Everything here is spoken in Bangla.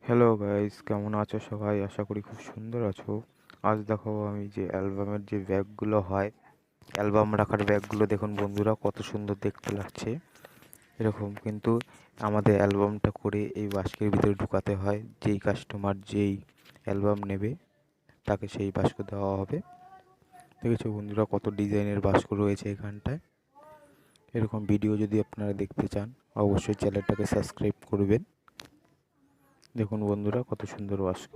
হ্যালো গাইস, কেমন আছো সবাই? আশা করি খুব সুন্দর আছো। আজ দেখো আমি যে অ্যালবামের যে ব্যাগগুলো হয়, অ্যালবাম রাখার ব্যাগগুলো দেখুন বন্ধুরা, কত সুন্দর দেখতে লাগছে। এরকম কিন্তু আমাদের অ্যালবামটা করে এই বাস্কের ভিতরে ঢুকাতে হয়। যেই কাস্টমার যেই অ্যালবাম নেবে তাকে সেই বাস্ক দেওয়া হবে। দেখেছো বন্ধুরা, কত ডিজাইনের বাস্ক রয়েছে এখানটায়। এরকম ভিডিও যদি আপনারা দেখতে চান অবশ্যই চ্যানেলটাকে সাবস্ক্রাইব করবেন। দেখুন বন্ধুরা, কত সুন্দর বাস্ক।